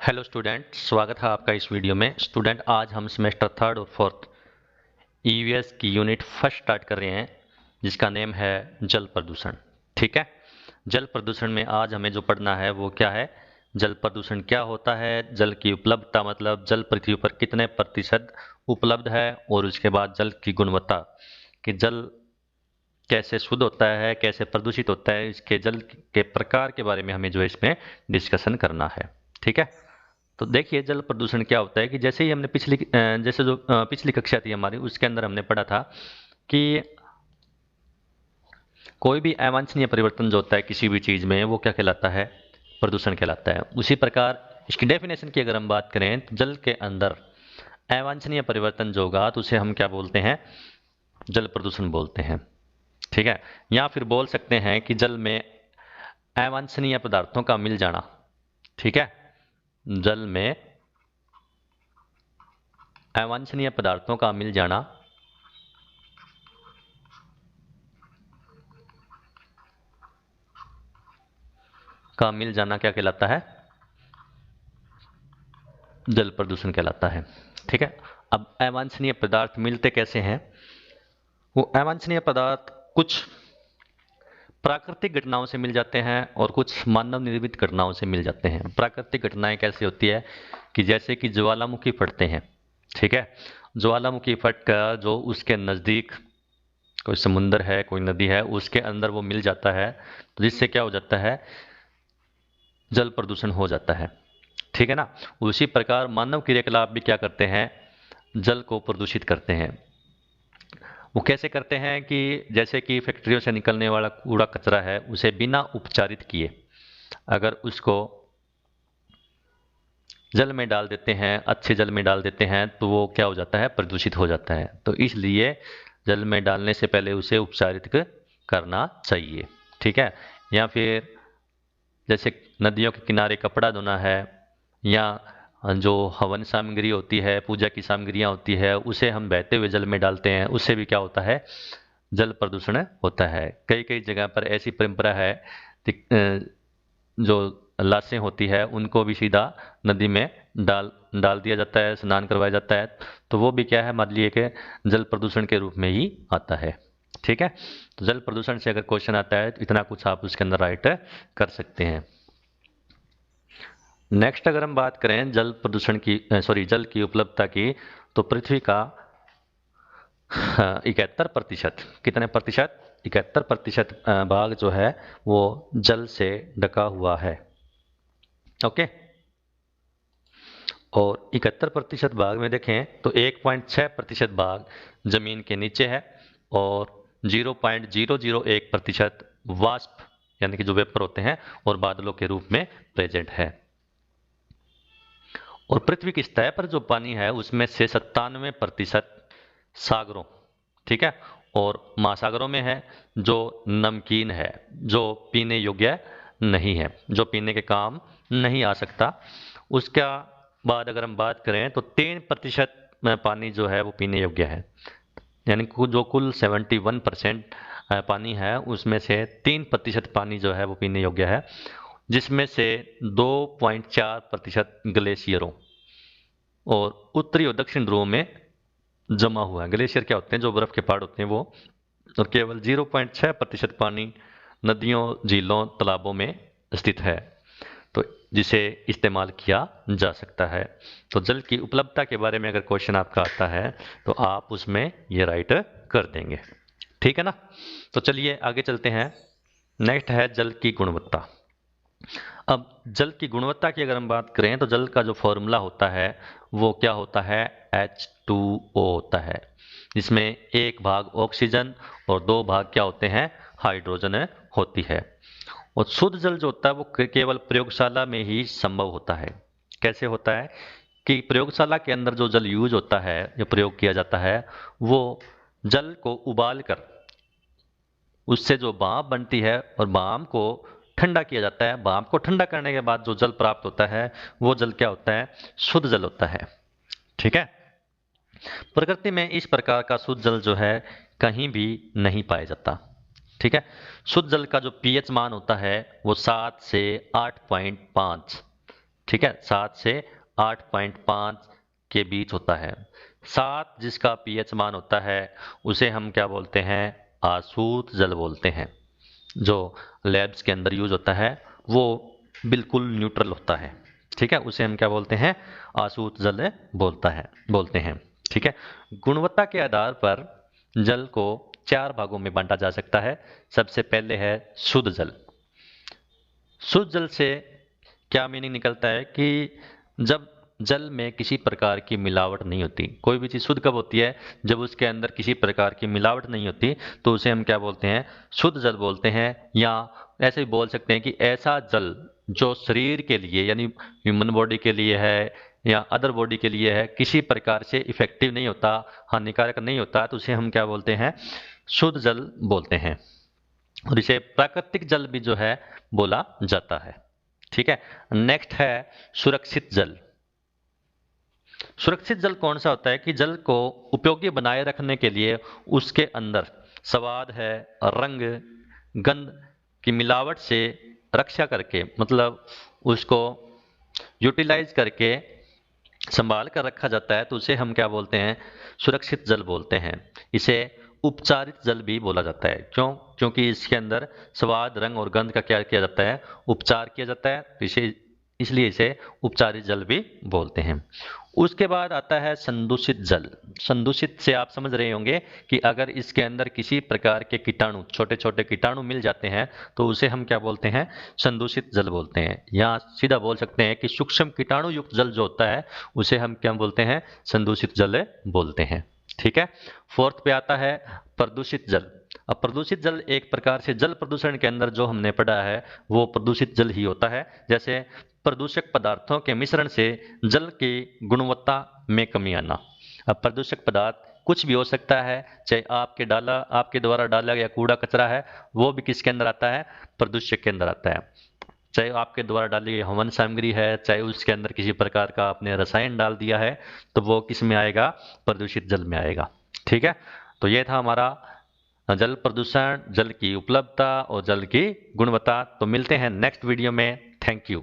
Hello student, स्वागत है आपका इस वीडियो में। स्टूडेंट, आज हम सेमेस्टर थर्ड और फोर्थ ईवीएस की यूनिट फर्स्ट स्टार्ट कर रहे हैं, जिसका नेम है जल प्रदूषण। ठीक है। जल प्रदूषण में आज हमें जो पढ़ना है वो क्या है? जल प्रदूषण क्या होता है, जल की उपलब्धता, मतलब जल पृथ्वी पर कितने प्रतिशत उपलब्ध है, और उसके बाद जल की गुणवत्ता, कि जल कैसे शुद्ध होता है, कैसे प्रदूषित होता है, इसके जल के प्रकार के बारे में हमें जो है इसमें डिस्कशन करना है। ठीक है। तो देखिए, जल प्रदूषण क्या होता है कि जैसे ही हमने जैसे जो पिछली कक्षा थी हमारी, उसके अंदर हमने पढ़ा था कि कोई भी अवांछनीय परिवर्तन जो होता है किसी भी चीज़ में, वो क्या कहलाता है? प्रदूषण कहलाता है। उसी प्रकार इसकी डेफिनेशन की अगर हम बात करें तो जल के अंदर अवांछनीय परिवर्तन जो होगा तो उसे हम क्या बोलते हैं? जल प्रदूषण बोलते हैं। ठीक है। या फिर बोल सकते हैं कि जल में अवांछनीय पदार्थों का मिल जाना। ठीक है। जल में अवांछनीय पदार्थों का मिल जाना क्या कहलाता है? जल प्रदूषण कहलाता है। ठीक है। अब अवांछनीय पदार्थ मिलते कैसे हैं? वो अवांछनीय पदार्थ कुछ प्राकृतिक घटनाओं से मिल जाते हैं और कुछ मानव निर्मित घटनाओं से मिल जाते हैं। प्राकृतिक घटनाएं कैसी होती है कि जैसे कि ज्वालामुखी फटते हैं। ठीक है। ज्वालामुखी फट कर जो उसके नज़दीक कोई समुंदर है, कोई नदी है, उसके अंदर वो मिल जाता है, तो जिससे क्या हो जाता है? जल प्रदूषण हो जाता है। ठीक है ना। उसी प्रकार मानव क्रियाकलाप भी क्या करते हैं? जल को प्रदूषित करते हैं। वो कैसे करते हैं कि जैसे कि फैक्ट्रियों से निकलने वाला कूड़ा कचरा है, उसे बिना उपचारित किए अगर उसको जल में डाल देते हैं, अच्छे जल में डाल देते हैं, तो वो क्या हो जाता है? प्रदूषित हो जाता है। तो इसलिए जल में डालने से पहले उसे उपचारित करना चाहिए। ठीक है। या फिर जैसे नदियों के किनारे कपड़ा धोना है, या जो हवन सामग्री होती है, पूजा की सामग्रियाँ होती है, उसे हम बहते हुए जल में डालते हैं, उससे भी क्या होता है? जल प्रदूषण होता है। कई कई जगह पर ऐसी परंपरा है कि जो लाशें होती है उनको भी सीधा नदी में डाल डाल दिया जाता है, स्नान करवाया जाता है। तो वो भी क्या है? मान लिए कि जल प्रदूषण के रूप में ही आता है। ठीक है। तो जल प्रदूषण से अगर क्वेश्चन आता है तो इतना कुछ आप उसके अंदर राइट कर सकते हैं। नेक्स्ट अगर हम बात करें जल प्रदूषण की, सॉरी, जल की उपलब्धता की, तो पृथ्वी का 71%, कितने प्रतिशत? 71% भाग जो है वो जल से ढका हुआ है। ओके। और 71% भाग में देखें तो 1.6% भाग जमीन के नीचे है, और 0.001% वाष्प, यानी कि जो वेपर होते हैं, और बादलों के रूप में प्रेजेंट है। और पृथ्वी की सतह पर जो पानी है उसमें से 97% सागरों, ठीक है, और महासागरों में है, जो नमकीन है, जो पीने योग्य नहीं है, जो पीने के काम नहीं आ सकता। उसका बाद अगर हम बात करें तो 3% पानी जो है वो पीने योग्य है। यानी जो कुल 71% पानी है उसमें से 3% पानी जो है वो पीने योग्य है, जिसमें से 2.4% ग्लेशियरों और उत्तरी और दक्षिण ध्रुवों में जमा हुआ है। ग्लेशियर क्या होते हैं? जो बर्फ के पहाड़ होते हैं वो। और केवल 0.6% पानी नदियों, झीलों, तालाबों में स्थित है, तो जिसे इस्तेमाल किया जा सकता है। तो जल की उपलब्धता के बारे में अगर क्वेश्चन आपका आता है तो आप उसमें ये राइट कर देंगे। ठीक है ना। तो चलिए आगे चलते हैं। नेक्स्ट है जल की गुणवत्ता। अब जल की गुणवत्ता की अगर हम बात करें तो जल का जो फॉर्मूला होता है वो क्या होता है? H2O होता है, जिसमें 1 भाग ऑक्सीजन और 2 भाग क्या होते हैं? हाइड्रोजन होती है। और शुद्ध जल जो होता है वो केवल प्रयोगशाला में ही संभव होता है। कैसे होता है? कि प्रयोगशाला के अंदर जो जल यूज होता है, जो प्रयोग किया जाता है, वो जल को उबाल कर उससे जो भाप बनती है और भाप को ठंडा किया जाता है। भाप को ठंडा करने के बाद जो जल प्राप्त होता है वो जल क्या होता है? शुद्ध जल होता है। ठीक है। प्रकृति में इस प्रकार का शुद्ध जल जो है कहीं भी नहीं पाया जाता। ठीक है। शुद्ध जल का जो पीएच मान होता है वो 7 से 8.5 ठीक है, 7 से 8.5 के बीच होता है। 7 जिसका पीएच मान होता है उसे हम क्या बोलते हैं, आसूत जल बोलते हैं। जो लैब्स के अंदर यूज होता है वो बिल्कुल न्यूट्रल होता है। ठीक है, उसे हम क्या बोलते हैं, आसूत जल बोलते हैं। ठीक है, गुणवत्ता के आधार पर जल को 4 भागों में बांटा जा सकता है। सबसे पहले है शुद्ध जल। शुद्ध जल से क्या मीनिंग निकलता है कि जब जल में किसी प्रकार की मिलावट नहीं होती। कोई भी चीज़ शुद्ध कब होती है, जब उसके अंदर किसी प्रकार की मिलावट नहीं होती, तो उसे हम क्या बोलते हैं, शुद्ध जल बोलते हैं। या ऐसे भी बोल सकते हैं कि ऐसा जल जो शरीर के लिए यानी ह्यूमन बॉडी के लिए है या अदर बॉडी के लिए है, किसी प्रकार से इफेक्टिव नहीं होता, हानिकारक नहीं होता, तो उसे हम क्या बोलते हैं, शुद्ध जल बोलते हैं। और इसे प्राकृतिक जल भी जो है बोला जाता है। ठीक है, नेक्स्ट है सुरक्षित जल। सुरक्षित जल कौन सा होता है कि जल को उपयोगी बनाए रखने के लिए उसके अंदर स्वाद है, रंग, गंध की मिलावट से रक्षा करके, मतलब उसको यूटिलाइज करके संभाल कर रखा जाता है, तो उसे हम क्या बोलते हैं, सुरक्षित जल बोलते हैं। इसे उपचारित जल भी बोला जाता है। क्यों? क्योंकि इसके अंदर स्वाद, रंग और गंध का क्या किया जाता है, उपचार किया जाता है, तो इसलिए इसे उपचारित जल भी बोलते हैं। उसके बाद आता है संदूषित जल। संदूषित से आप समझ रहे होंगे कि अगर इसके अंदर किसी प्रकार के कीटाणु, छोटे छोटे कीटाणु मिल जाते हैं, तो उसे हम क्या बोलते हैं, संदूषित जल बोलते हैं। या सीधा बोल सकते हैं कि सूक्ष्म कीटाणु युक्त जल जो होता है उसे हम क्या बोलते हैं, संदूषित जल बोलते हैं। ठीक है, फोर्थ पे आता है प्रदूषित जल। अब प्रदूषित जल एक प्रकार से जल प्रदूषण के अंदर जो हमने पढ़ा है वो प्रदूषित जल ही होता है। जैसे प्रदूषक पदार्थों के मिश्रण से जल की गुणवत्ता में कमी आना। अब प्रदूषक पदार्थ कुछ भी हो सकता है, चाहे आपके द्वारा डाला गया कूड़ा कचरा है, वो भी किसके अंदर आता है, प्रदूषक के अंदर आता है। चाहे आपके द्वारा डाली गई हवन सामग्री है, चाहे उसके अंदर किसी प्रकार का आपने रसायन डाल दिया है, तो वो किस में आएगा, प्रदूषित जल में आएगा। ठीक है, तो ये था हमारा जल प्रदूषण, जल की उपलब्धता और जल की गुणवत्ता। तो मिलते हैं नेक्स्ट वीडियो में। Thank you.